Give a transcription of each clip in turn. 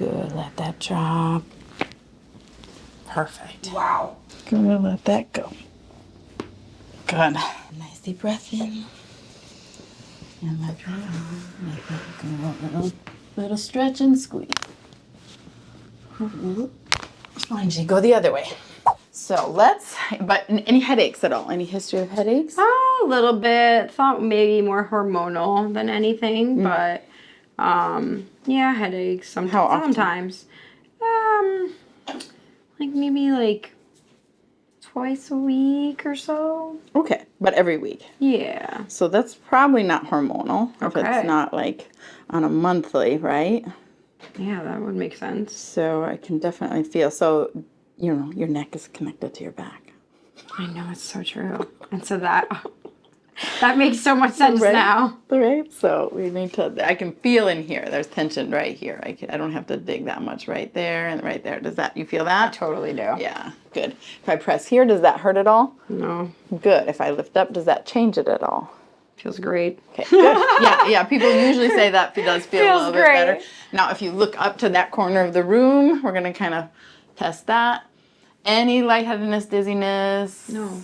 Good, let that drop. Perfect. Wow. Good, let that go. Good. Nice deep breath in. And let that out. Let that go. Little stretch and squeeze. Spongy, go the other way. So but any headaches at all? Any history of headaches? A little bit. Thought maybe more hormonal than anything, but yeah, headaches sometimes. How often? Sometimes. Like maybe like twice a week or so. Okay, but every week. Yeah. So that's probably not hormonal. If Okay. it's not like on a monthly, right? Yeah, that would make sense. So I can definitely feel. So, you know, your neck is connected to your back. I know, it's so true. And so that makes so much sense Right? now. Right? So we need to, I can feel in here. There's tension right here. I don't have to dig that much right there and right there. You feel that? I totally do. Yeah, good. If I press here, does that hurt at all? No. Good. If I lift up, does that change it at all? Feels great. Okay, good. Yeah. People usually say that does feel a Feels little bit great. better. Now, if you look up to that corner of the room, we're going to kind of test that. Any lightheadedness, dizziness? No.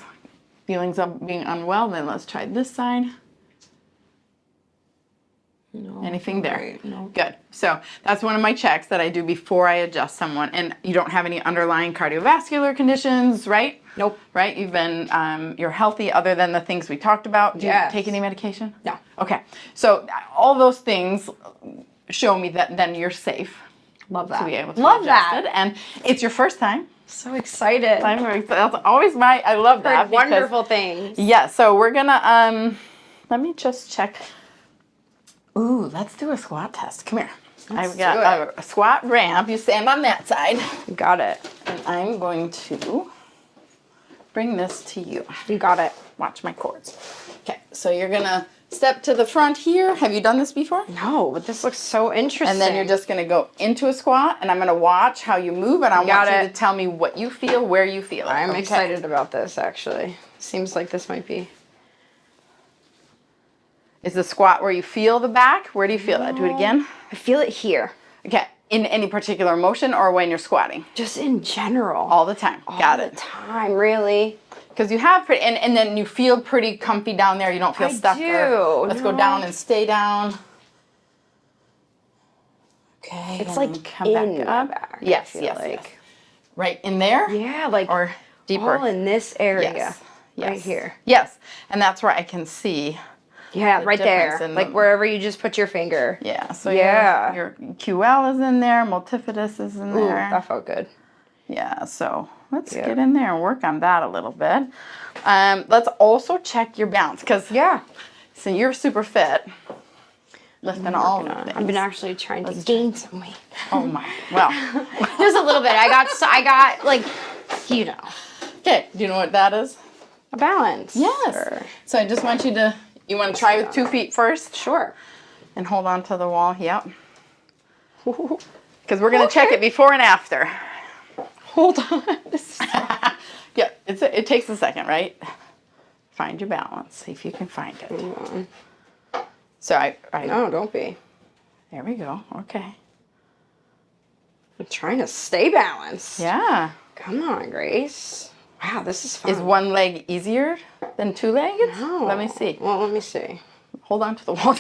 Feelings of being unwell? Then let's try this side. No. Anything there? Right. No. Good. So that's one of my checks that I do before I adjust someone. And you don't have any underlying cardiovascular conditions, right? Nope. Right? You've been, you're healthy other than the things we talked about. Do you take any medication? No. Okay. So all those things show me that then you're safe. Love that. To be able to Love adjust that. it. And it's your first time. So excited. I'm very excited. That's always I love that. Heard wonderful things. Yeah, so we're gonna, let me just check. Ooh, let's do a squat test. Come here. I've got a squat ramp. You stand on that side. Got it. And I'm going to bring this to you. You got it. Watch my cords. Okay, so you're gonna step to the front here. Have you done this before? No, but this looks so interesting. And then you're just gonna go into a squat, and I'm gonna watch how you move, and I want you to tell me what you feel, where you feel it. I'm excited about this, actually. Seems like this might be. Is the squat where you feel the back? Where do you feel that? Do it again. I feel it here. Okay. In any particular motion or when you're squatting? Just in general. All the time. Got it. All the time, really. Because you have pretty, and then you feel pretty comfy down there. You don't feel stuck. Let's go down and stay down. Okay. It's like come in back my up. back. Yes, I feel yes, like. yes. Right in there? Yeah, like or deeper. all in this area. Yes. Right here. Yes. And that's where I can see. Yeah, right there. difference in Like them. wherever you just put your finger. Yeah. So Yeah. your QL is in there, multifidus is in Ooh, there. that felt good. Yeah, so let's get in there and work on that a little bit. Let's also check your balance because so you're super fit, lifting all of the things. I've been actually trying to gain some weight. Oh my, well, Just a little bit. I got like, you know, okay. Do you know what that is? a balance. Yes. Or- So I just want you to try with 2 feet first Sure. and hold on to the wall. Yep. Because we're gonna check it before and after. Hold on. Yeah, it takes a second, right? Find your balance. See if you can find it. So I No, don't be. there we go. Okay. I'm trying to stay balanced. Yeah. Come on, Grace. Wow, this is fun. Is one leg easier than 2 legs? No. Let me see. Well, let me see. Hold on to the wall.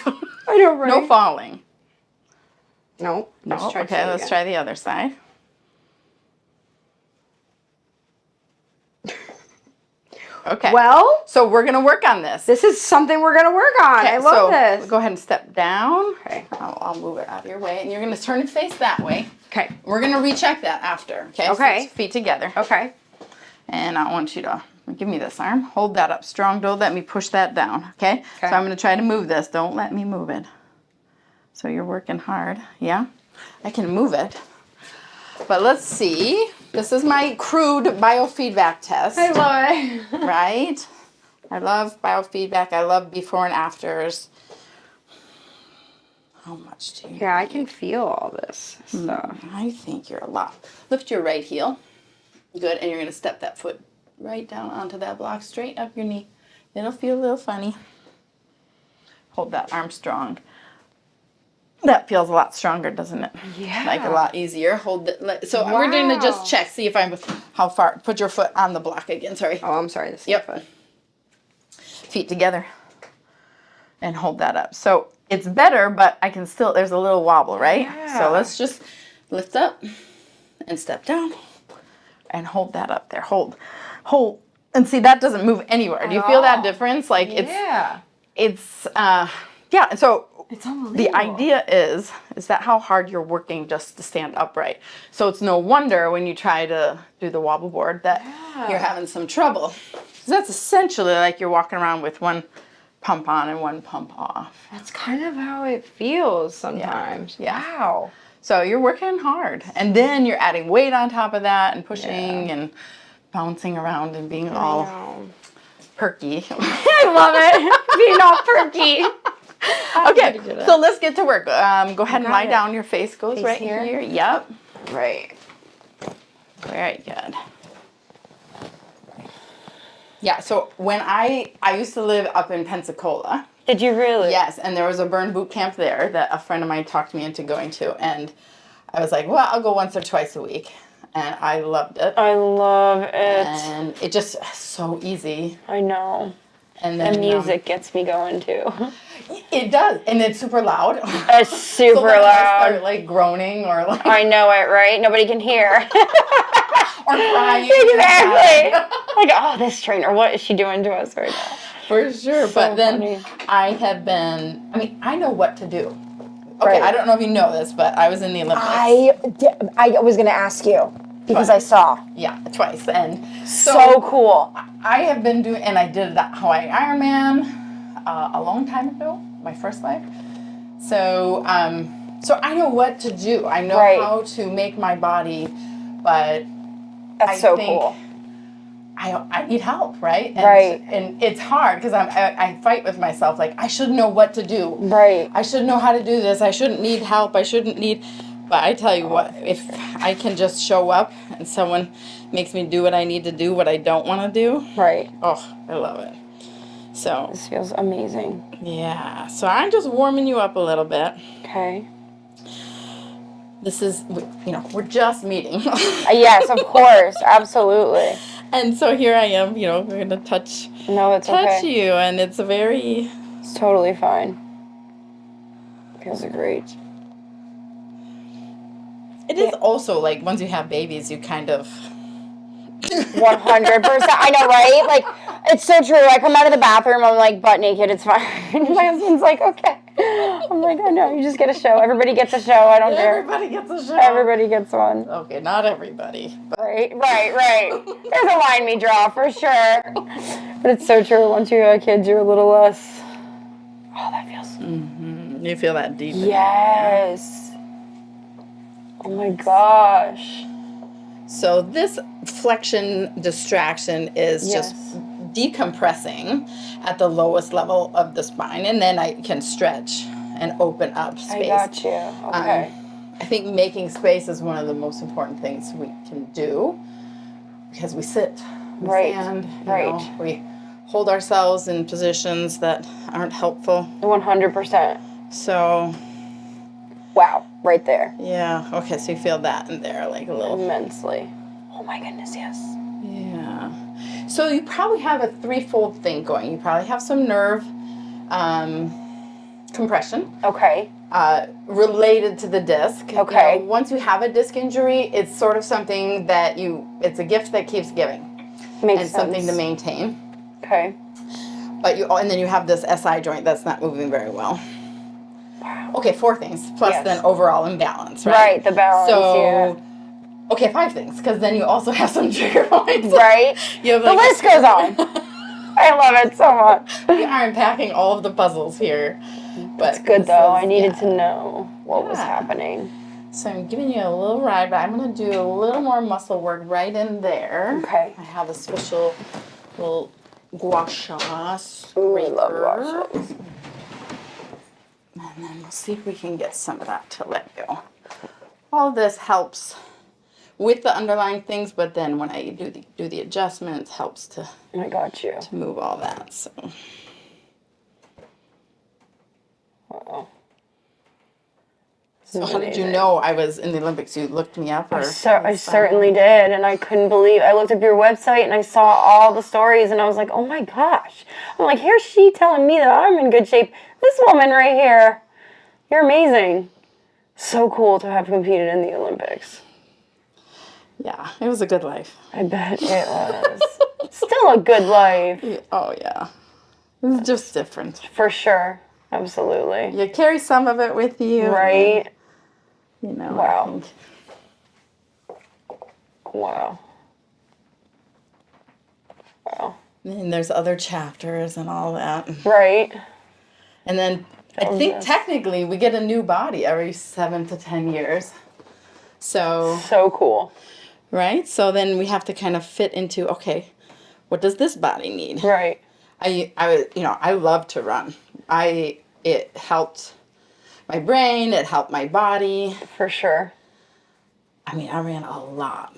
I know, right? No falling. No. No. Okay, let's try the other side. Okay. Well, so we're gonna work on this. this is something we're gonna work on. Okay, I love this. Go ahead and step down. Okay. I'll move it out of your way, and you're gonna turn and face that way. Okay. We're gonna recheck that after. Okay. Okay. So feet together. Okay. And I want you to give me this arm. Hold that up strong. Don't let me push that down. Okay. So I'm gonna try to move this. Don't let me move it. So you're working hard. Yeah. I can move it. But let's see. This is my crude biofeedback test. I love it. Right? I love biofeedback. I love before and afters. How much do you Yeah, I can feel all this stuff. I think you're a lot. Lift your right heel. Good. And you're going to step that foot right down onto that block, straight up your knee. It'll feel a little funny. Hold that arm strong. That feels a lot stronger, doesn't it? Yeah. Like a lot easier. Hold it. So we're going to just check, see if how far. Put your foot on the block again. Sorry. Oh, I'm sorry. This Yep. foot. Feet together. And hold that up. So it's better, but I can still, there's a little wobble, right? Yeah. So let's just lift up and step down and hold that up there. Hold. And see, that doesn't move anywhere. Do you feel that difference? Like yeah. Yeah. So It's unbelievable. the idea is that how hard you're working just to stand upright. So it's no wonder when you try to do the wobble board that you're having some trouble. So that's essentially like you're walking around with one pump on and one pump off. That's kind of how it feels sometimes. Yeah. Wow. So you're working hard. And then you're adding weight on top of that and pushing and bouncing around and being all perky. I love it. Being all perky. Okay, so let's get to work. Go ahead and lie down. Your face goes right here? here. Yep. Right. Very good. Yeah, so when I used to live up in Pensacola. Did you really? Yes, and there was a burn boot camp there that a friend of mine talked me into going to. And I was like, well, I'll go once or twice a week. And I loved it. I love it. And it just so easy. I know. And then the music gets me going too. It does, and it's super loud. It's super so then loud. I start like groaning or like. I know it, right? Nobody can hear. Or crying. Exactly. Like, oh, this trainer, what is she doing to us right now? For sure, So but then funny. I know what to do. Okay, I don't know if you know this, but I was in the Olympics. I was going to ask you because I saw. Yeah, twice, and So cool. I have been doing, and I did that Hawaii Ironman a long time ago, my first life. So, so I know what to do. I know how to make my body, but That's so cool. I need help, right? And, Right. And it's hard because I fight with myself. Like, I should know what to do. Right. I should know how to do this. I shouldn't need help. But I tell you what, if I can just show up and someone makes me do what I need to do, what I don't want to do. Right. Oh, I love it. So. This feels amazing. Yeah. So I'm just warming you up a little bit. Okay. This is, we're just meeting. Yes, of course. Absolutely. And so here I am, we're going to touch No, touch okay. you, and it's It's totally fine. Feels great. It is also like once you have babies, you kind of 100%. I know, right? Like, it's so true. I come out of the bathroom, I'm like butt naked. It's fine. My husband's like, okay. I'm like, I know. You just get a show. Everybody gets a show. I don't care. Everybody gets a show. Everybody gets one. Okay, not everybody. But Right. There's a line we draw for sure. But it's so true. Once you have kids, you're a little less. Oh, that feels. you feel that deep. Yes. Oh my gosh. So this flexion distraction is just decompressing at the lowest level of the spine, and then I can stretch and open up space. I got you. Okay. I think making space is one of the most important things we can do because we sit, we stand, we hold ourselves in positions that aren't helpful. 100%. So. Wow, right there. Yeah, okay, so you feel that in there, like a little. Immensely. Oh my goodness, yes. Yeah. So you probably have a threefold thing going. You probably have some nerve compression. Okay. Related to the disc. Okay. Once you have a disc injury, it's sort of something that it's a gift that keeps giving. Makes and sense. Something to maintain. Okay. But and then you have this SI joint that's not moving very well. Wow. Okay, 4 things, plus then overall imbalance, right? Right, the balance, So, okay, 5 things, because then you also have some trigger points. Right? You have the list goes on. I love it so much. We are unpacking all of the puzzles here. But it's good, though. I needed to know what was happening. So I'm giving you a little ride, but I'm going to do a little more muscle work right in there. Okay. I have a special little gua sha Ooh, I love gua sha. And then we'll see if we can get some of that to let go. All this helps with the underlying things, but then when I do the adjustments, helps to I got you. to move all that. So. Uh-oh. So how did you know I was in the Olympics? You looked me up? Or I certainly did, and I couldn't believe. I looked up your website, and I saw all the stories, and I was like, oh my gosh. I'm like, here's she telling me that I'm in good shape. This woman right here, you're amazing. So cool to have competed in the Olympics. Yeah, it was a good life. I bet it was. Still a good life. Oh, yeah. It was just different. For sure. Absolutely. You carry some of it with you. Right. And, you know, Wow. I think. Wow. Wow. And there's other chapters and all that. Right. And then I think technically we get a new body every 7 to 10 years. So cool. Right? So then we have to kind of fit into, okay, what does this body need? Right. I love to run. It helped my brain, it helped my body. For sure. I mean, I ran a lot.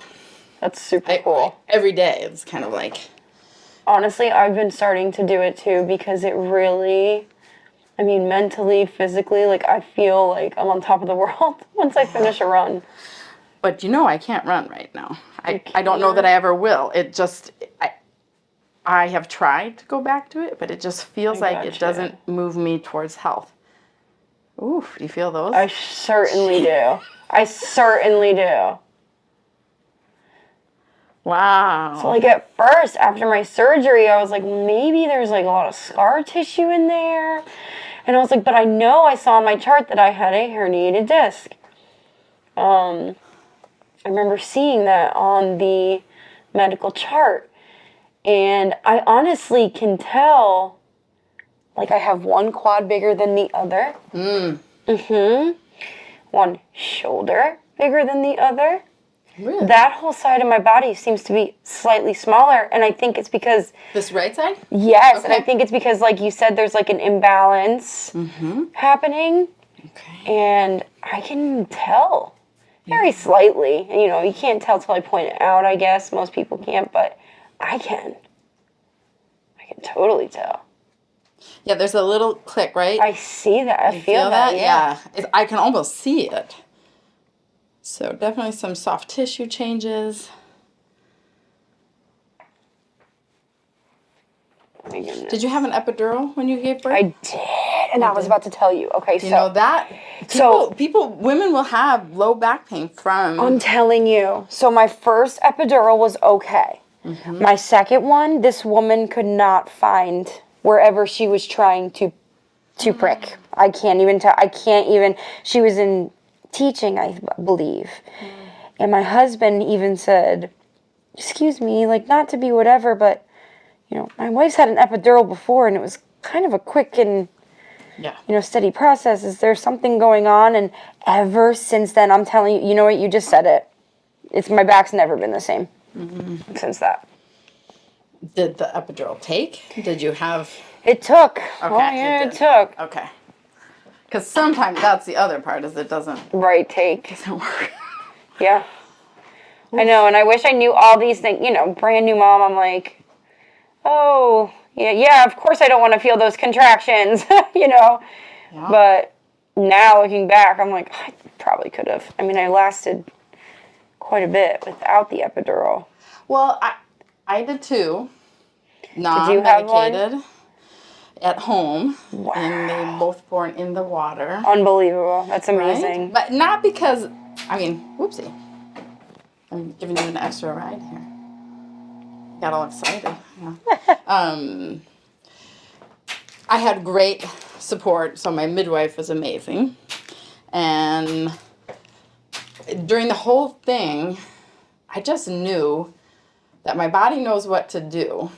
That's super cool. Every day, it's kind of like... Honestly, I've been starting to do it too because it really, I mean, mentally, physically, like I feel like I'm on top of the world once I finish a run. But I can't run right now. I don't know that I ever will. It just, I have tried to go back to it, but it just feels like it doesn't move me towards health. Oof, do you feel those? I certainly do. I certainly do. Wow. So like at first, after my surgery, I was like, maybe there's like a lot of scar tissue in there. And I was like, but I know I saw on my chart that I had a herniated disc. I remember seeing that on the medical chart. And I honestly can tell, like I have one quad bigger than the other. One shoulder bigger than the other. Really? That whole side of my body seems to be slightly smaller, and I think it's because... This right side? Yes, okay. And I think it's because, like you said, there's like an imbalance happening. Okay. And I can tell very slightly. And, you can't tell till I point it out, I guess. Most people can't, but I can. I can totally tell. Yeah, there's a little click, right? I see that. I feel that, yeah. I can almost see it. So definitely some soft tissue changes. My goodness. Did you have an epidural when you gave birth? I did, and I was about to tell you. Okay, you know that? Women will have low back pain from... I'm telling you. So my first epidural was okay. My second one, this woman could not find wherever she was trying to prick. I can't even tell. She was in teaching, I believe. And my husband even said, excuse me, like not to be whatever, but my wife's had an epidural before and it was kind of a quick and steady process. Is there something going on? And ever since then, I'm telling you, you know what, you just said it. My back's never been the same since that. Did the epidural take? Did you have... It took. Okay, Oh, yeah, it took. Okay. Because sometimes that's the other part, is it doesn't... Right, take. Doesn't work. Yeah. I know, and I wish I knew all these things. Brand new mom, I'm like, oh, yeah, of course I don't want to feel those contractions, Yeah. But now looking back, I'm like, I probably could have. I mean, I lasted quite a bit without the epidural. Well, I did too. Did you have one? Non-medicated. At home. Wow. And they both born in the water. Unbelievable. That's amazing. Right? But not because, whoopsie. I'm giving you an extra ride here. Got all excited. Yeah. I had great support, so my midwife was amazing. And during the whole thing, I just knew that my body knows what to do.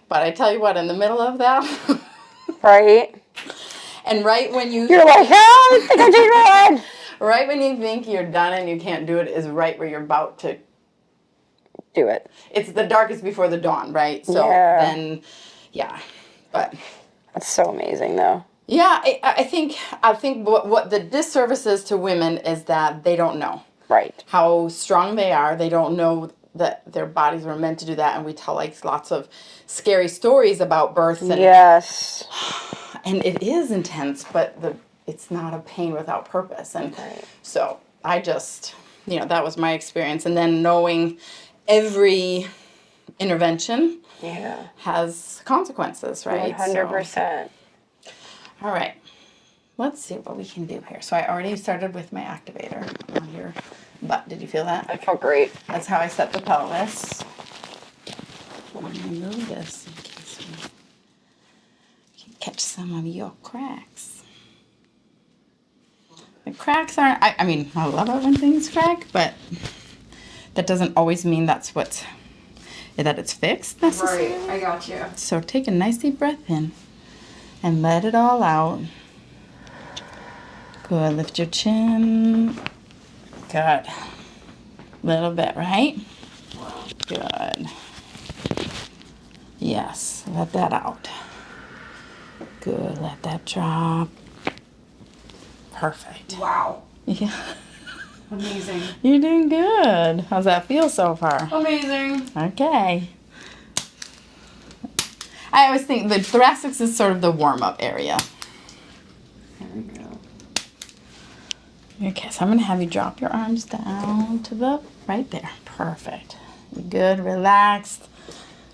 But I tell you what, in the middle of that... Right. And right when you... You're like, I think I changed my mind. Right when you think you're done and you can't do it is right where you're about to... Do it. It's the darkest before the dawn, right? So then, but... That's so amazing, though. Yeah, I think what the disservice is to women is that they don't know. Right. How strong they are. They don't know that their bodies were meant to do that, and we tell lots of scary stories about birth. And, yes. And it is intense, but it's not a pain without purpose. And Right. so I just, that was my experience. And then knowing every intervention has consequences, right? 100%. All right. Let's see what we can do here. So I already started with my activator on your butt. Did you feel that? I felt great. That's how I set the pelvis. Let me move this in case we can catch some of your cracks. The cracks aren't, I mean, I love it when things crack, but that doesn't always mean that it's fixed necessarily. Right, I got you. So take a nice deep breath in and let it all out. Good, lift your chin. Good. Little bit, right? Good. Yes, let that out. Good, let that drop. Perfect. Wow. Yeah. Amazing. You're doing good. How's that feel so far? Amazing. Okay. I always think the thoracic is sort of the warm-up area. There we go. Okay, so I'm going to have you drop your arms down to the right there. Perfect. You're good, relaxed.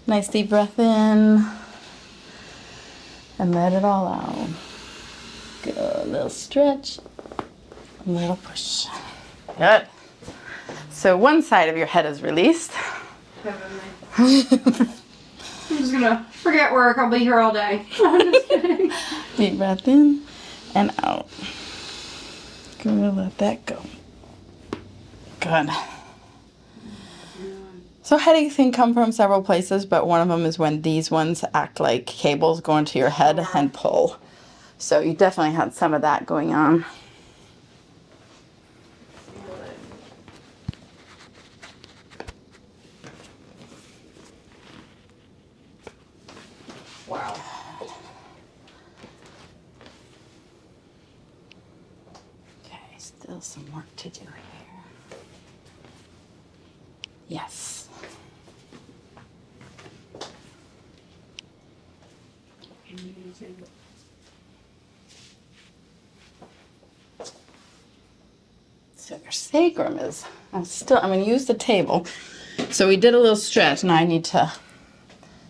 Nice deep breath in. And let it all out. Good, a little stretch. A little push. Good. So one side of your head is released. I'm just gonna forget work. I'll be here all day. I'm just kidding. Deep breath in and out. Good, let that go. Good. So headaches can come from several places, but one of them is when these ones act like cables go into your head and pull. So you definitely had some of that going on. Wow. Okay, still some work to do here. Yes. So your sacrum is, I'm going to use the table. So we did a little stretch. Now I need to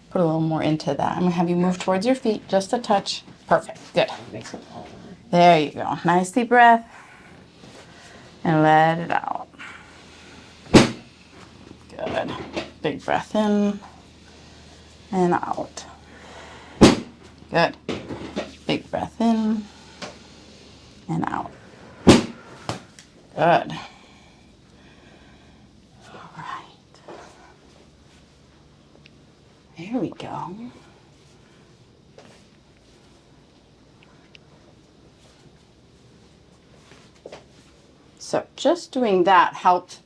put a little more into that. I'm going to have you move towards your feet just a touch. Perfect. Good. There you go. Nice deep breath. And let it out. Good. Big breath in and out. Good. Big breath in and out. Good. All right. There we go. So just doing that helped.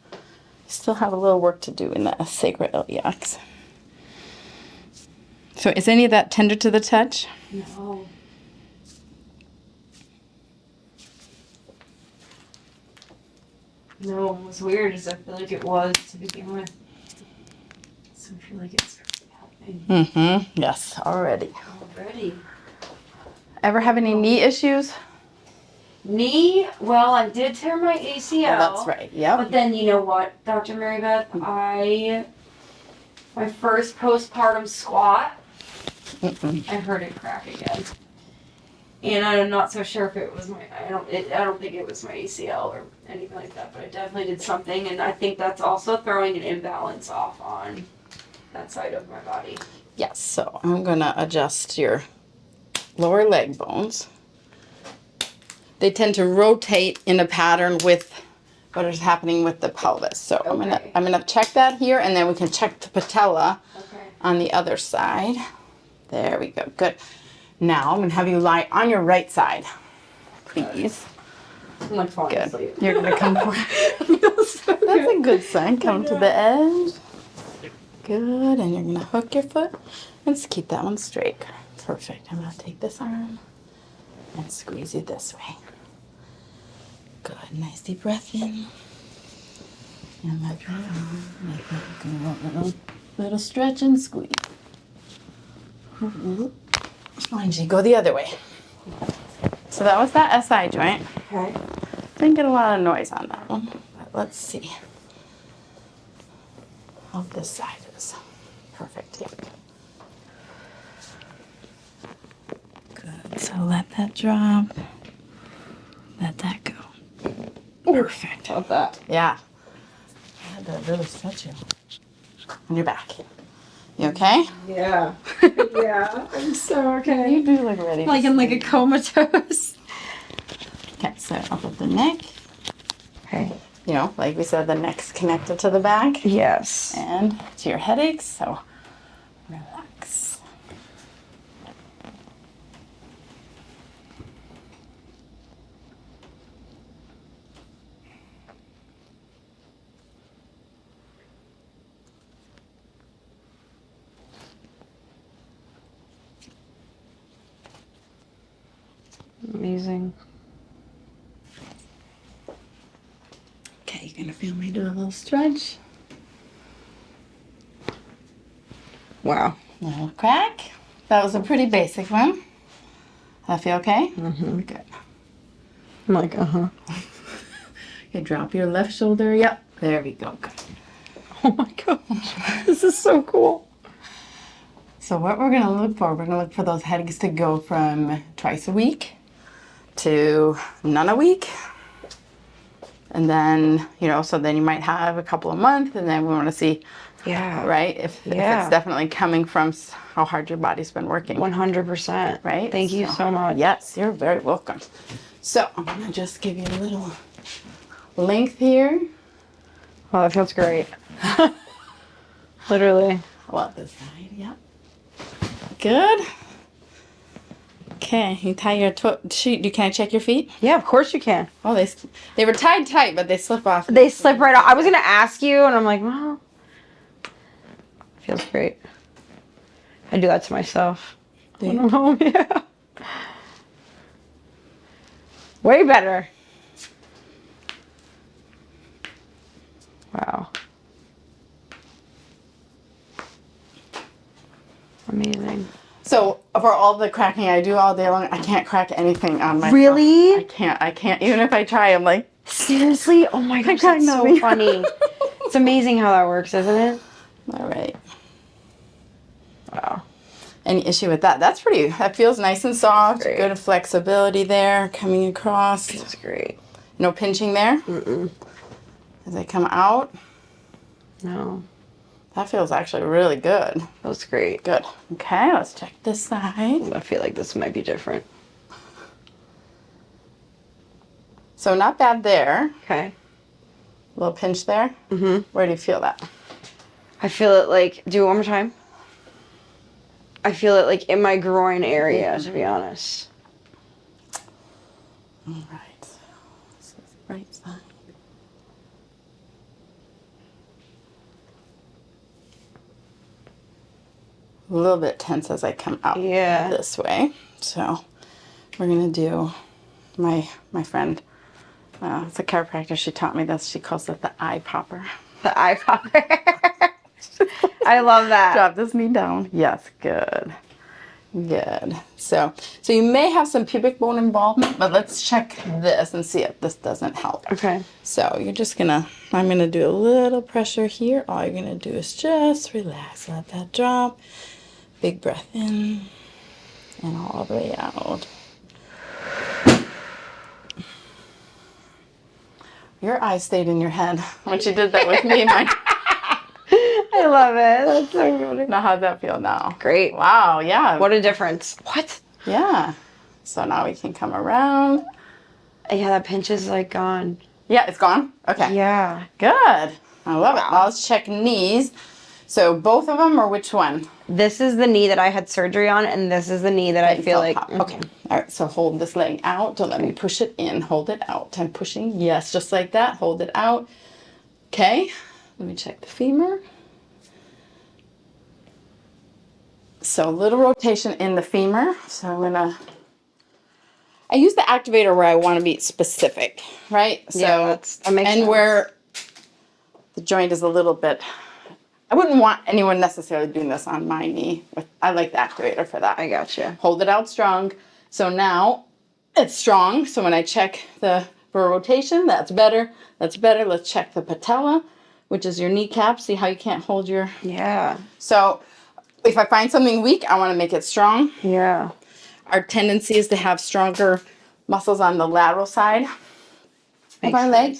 Still have a little work to do in the sacroiliacs. So is any of that tender to the touch? No. No, what's weird is I feel like it was to begin with. So I feel like it's helping Mm-hmm. Yes, already. already. Ever have any knee issues? Knee, well, I did tear my ACL. Oh, that's right. Yep. But then you know what, Dr. Mary Beth? My first postpartum squat, I heard it crack again. And I'm not so sure if it was I don't think it was my ACL or anything like that, but I definitely did something, and I think that's also throwing an imbalance off on that side of my body. Yes, so I'm gonna adjust your lower leg bones. They tend to rotate in a pattern with what is happening with the pelvis. So Okay. I'm gonna check that here, and then we can check the patella Okay. on the other side. There we go. Good. Now I'm gonna have you lie on your right side, please. I'm like falling Good. asleep. You're gonna come forward. That's a good sign. Come to the edge. Good. And you're gonna hook your foot and just keep that one straight. Perfect. I'm gonna take this arm and squeeze it this way. Good. Nice deep breath in. And let that on. Let that go. Little stretch and squeeze. Spongy. Go the other way. So that was that SI joint. Okay. Didn't get a lot of noise on that one. But let's see how this side is. Perfect. Yep. Good. So let that drop. Let that go. Perfect. Love that. Yeah. I had to really stretch you. On your back. You okay? Yeah. Yeah. I'm so okay. You do look ready. Like in like a comatose. Okay, so up at the neck. Okay. You know, like we said, the neck's connected to the back. Yes. And to your headaches, so relax. Amazing. Okay, you're gonna feel me do a little stretch. Wow. A little crack. That was a pretty basic one. That feel okay? Mm-hmm. Good. I'm like, uh-huh. Okay, drop your left shoulder. Yep. There we go. Good. Oh my gosh. This is so cool. So what we're gonna look for, we're gonna look for those headaches to go from twice a week to none a week. And then, you know, so then you might have a couple of months, and then we want to see, Yeah. right, if it's definitely coming from how hard your body's been working. 100%. Right? Thank you so much. Yes, you're very welcome. So I'm going to just give you a little length here. Oh, that feels great. Literally. Well, this side, yep. Good. Okay, you tie your sheet. Can I check your feet? Yeah, of course you can. Oh, they were tied tight, but they slip off. They slip right off. I was going to ask you, and I'm like, well, feels great. I do that to myself. Do I you? don't know. Yeah. Way better. Wow. Amazing. So for all the cracking I do all day long, I can't crack anything on myself. Really? I can't. Even if I try, I'm like, Seriously? Oh my gosh, that's so funny. It's amazing how that works, isn't it? all right. Wow. Any issue with that? That feels nice and soft. Great. Good flexibility there, coming across. Feels great. No pinching there? Mm-mm. As they come out. No. That feels actually really good. Feels great. Good. Okay, let's check this side. I feel like this might be different. So not bad there. Okay. A little pinch there. Mm-hmm. Where do you feel that? I feel it like, do it one more time. I feel it like in my groin area, to be honest. All right. This is the right side. A little bit tense as I come out this way. So we're gonna do my friend. It's a chiropractor. She taught me this. She calls it the eye popper. The eye popper. I love that. Drop this knee down. Yes, good. Good. So you may have some pubic bone involvement, but let's check this and see if this doesn't help. Okay. So I'm gonna do a little pressure here. All you're gonna do is just relax. Let that drop. Big breath in and all the way out. Your eyes stayed in your head when she did that with me. I love it. That's so good. Now how's that feel now? Great. Wow, yeah. What a difference. What? Yeah. So now we can come around. Yeah, that pinch is like gone. Yeah, it's gone? Okay. Yeah. Good. I love it. Now let's check knees. So both of them or which one? This is the knee that I had surgery on, and this is the knee that I feel like. Okay. All right. So hold this leg out. Don't let me push it in. Hold it out. I'm pushing. Yes, just like that. Hold it out. Okay. Let me check the femur. So a little rotation in the femur. So I use the activator where I want to be specific, right? So Yeah, that makes sense. where the joint is a little bit. I wouldn't want anyone necessarily doing this on my knee. I like the activator for that. I gotcha. Hold it out strong. So now it's strong. So when I check for rotation, that's better. That's better. Let's check the patella, which is your kneecap. See how you can't hold your... Yeah. So if I find something weak, I want to make it strong. Yeah. Our tendency is to have stronger muscles on the lateral side of our leg,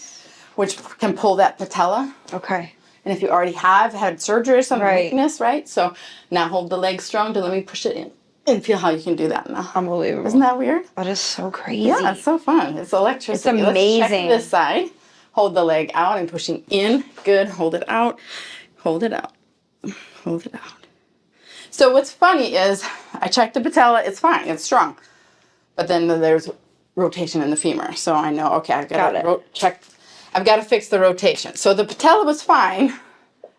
which can pull that patella. Okay. And if you already have had surgery or some Right. weakness, right? So now hold the leg strong to let me push it in and feel how you can do that now. Unbelievable. Isn't that weird? That is so crazy. Yeah, it's so fun. It's electricity. It's amazing. Let's check this side. Hold the leg out and pushing in. Good. Hold it out. Hold it out. Hold it out. So what's funny is I checked the patella. It's fine. It's strong. But then there's rotation in the femur. So I know, okay, I've got to check. I've got to fix the rotation. So the patella was fine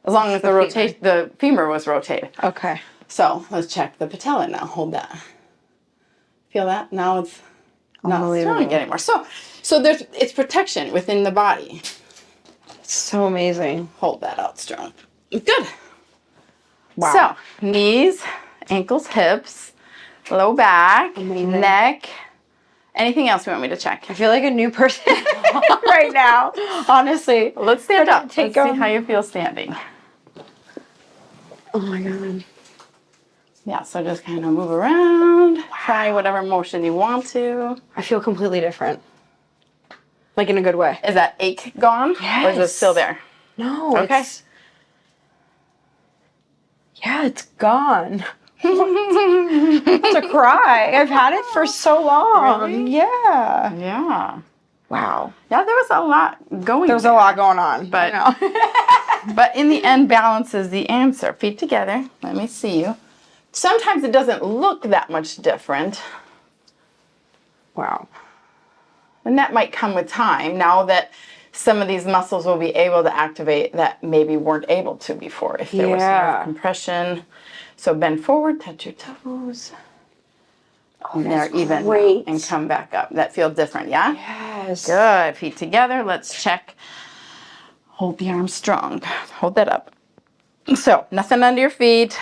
as long as the femur was rotated. Okay. So let's check the patella now. Hold that. Feel that? Now it's not strong anymore. So it's protection within the body. So amazing. Hold that out strong. Good. Wow. So knees, ankles, hips, low back, neck. Anything else you want me to check? I feel like a new person right now. Honestly. Let's stand up. Let's see how you feel standing. Oh my God. Yeah, so just kind of move around. Try whatever motion you want to. I feel completely different. Like in a good way. Is that ache gone? Yes. Or is it still there? No. Okay. It's gone. To cry. I've had it for so long. Really? Yeah. Yeah. Wow. Yeah, there was a lot going There's a lot going on. But, you know. but in the end, balance is the answer. Feet together. Let me see you. Sometimes it doesn't look that much different. Wow. And that might come with time. Now that some of these muscles will be able to activate that maybe weren't able to before if there was nerve compression. So bend forward, touch your toes. Oh, they're even now, and come back up. That feels different, yeah? Yes. Good. Feet together. Let's check. Hold the arms strong. Hold that up. So nothing under your feet.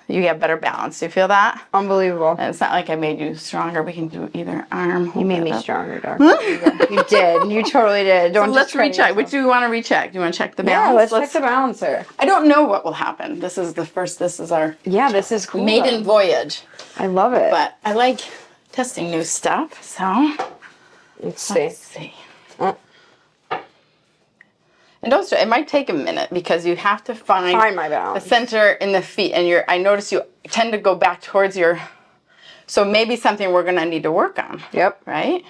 You get better balance. Do you feel that? Unbelievable. And it's not like I made you stronger. We can do either arm. You made me stronger, doctor. You did. You totally did. So let's recheck. Which do you want to recheck? Do you want to check the balance? Yeah, let's check the balancer. I don't know what will happen. This is our this is cool. maiden voyage. I love it. But I like testing new stuff. So let's see. And don't stress. It might take a minute because you have to find my balance. The center in the feet. And I notice you tend to go back towards your... So maybe something we're going to need to work on. Yep. Right?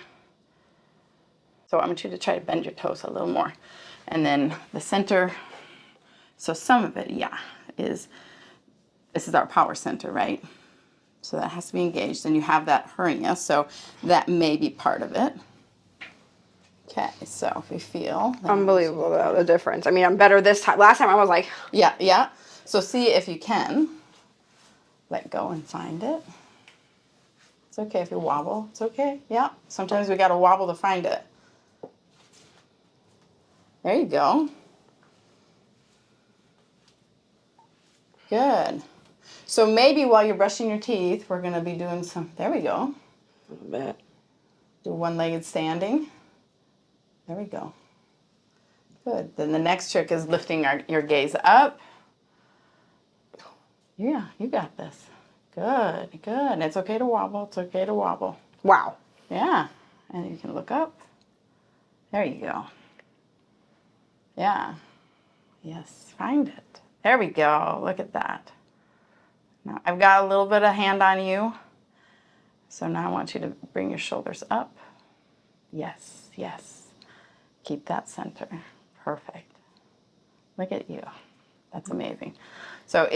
So I want you to try to bend your toes a little more. And then the center... So some of it, this is our power center, right? So that has to be engaged. And you have that hernia. So that may be part of it. Okay, so if we feel... Unbelievable, though, the difference. I mean, I'm better this time. Last time I was like... Yeah. So see if you can. Let go and find it. It's okay if you wobble. It's okay. Yeah. Sometimes we got to wobble to find it. There you go. Good. So maybe while you're brushing your teeth, we're going to be doing some... There we go. A little bit. Do one-legged standing. There we go. Good. Then the next trick is lifting your gaze up. Yeah, you got this. Good. It's okay to wobble. Wow. Yeah. And you can look up. There you go. Yeah. Yes, find it. There we go. Look at that. Now I've got a little bit of hand on you. So now I want you to bring your shoulders up. Yes. Keep that center. Perfect. Look at you. That's amazing. So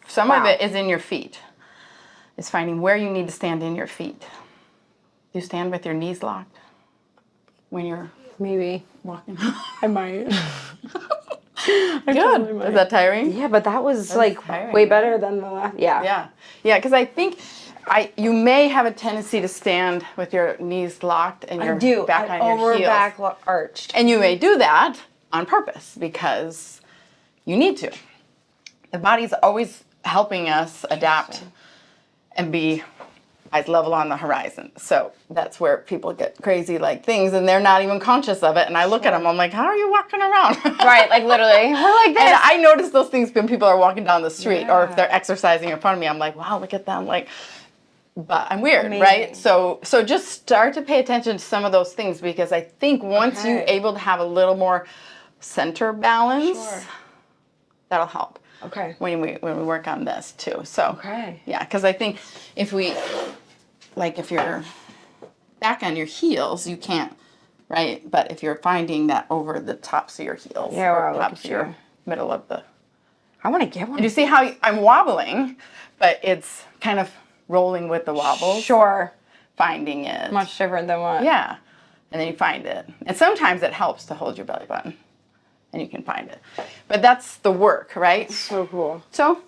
some of it is in your feet. It's finding where you need to stand in your feet. Do you stand with your knees locked when you're maybe walking? I might. Good. Totally is that tiring? Yeah, but that was tiring. Way better than the last. Yeah, because I think you may have a tendency to stand with your knees locked and your back on your heels. Back arched. And you may do that on purpose because you need to. The body's always helping us adapt and be eyes level on the horizon. So that's where people get crazy like things and they're not even conscious of it. And I look at them, I'm like, how are you walking around? Right, like literally. We're like this. And I notice those things when people are walking down the street or if they're exercising in front of me. I'm like, wow, look at them. Like, but I'm weird, right? So just start to pay attention to some of those things because I think once you're able to have a little more center balance, that'll help. Okay. When we work on this too. So yeah, because I think if you're back on your heels, you can't, right? But if you're finding that over the tops of your heels, or tops of your middle of the, I want to get one. and you see how I'm wobbling, but it's kind of rolling with the wobbles. Sure. Finding it. Much different than what? Yeah, and then you find it, and sometimes it helps to hold your belly button. And you can find it. But that's the work, right? So cool. So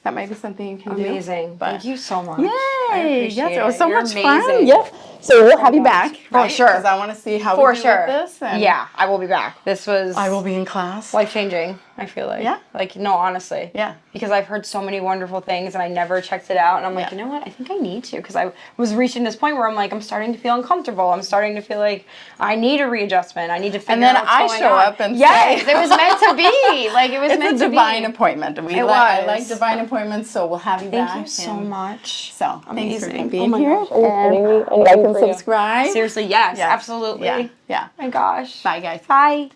that might be something you can do. Amazing. Thank you so much. Yay! I appreciate Yes, it was it. so You're much amazing. fun. Yep. So we'll have you back. For sure. Because I want to see how For we do sure. with this. And Yeah, I will be back. This was I will be in class. life-changing, I feel like. Yeah? Like, no, honestly. Yeah. Because I've heard so many wonderful things and I never checked it out. And I'm like, you know what? I think I need to. Because I was reaching this point where I'm like, I'm starting to feel uncomfortable. I'm starting to feel like I need a readjustment. I need to figure And then out what's I going show on. up and yes, say- it was meant to be. Like, it was It's meant a to divine be. appointment. I was. like divine appointments, so we'll have you back. Thank you so and much. So thanks for Amazing. being my here. gosh, are you kidding me? Like and subscribe. Seriously, yes, Yeah. absolutely. Yeah. Yeah. Oh my gosh. Bye, guys. Bye.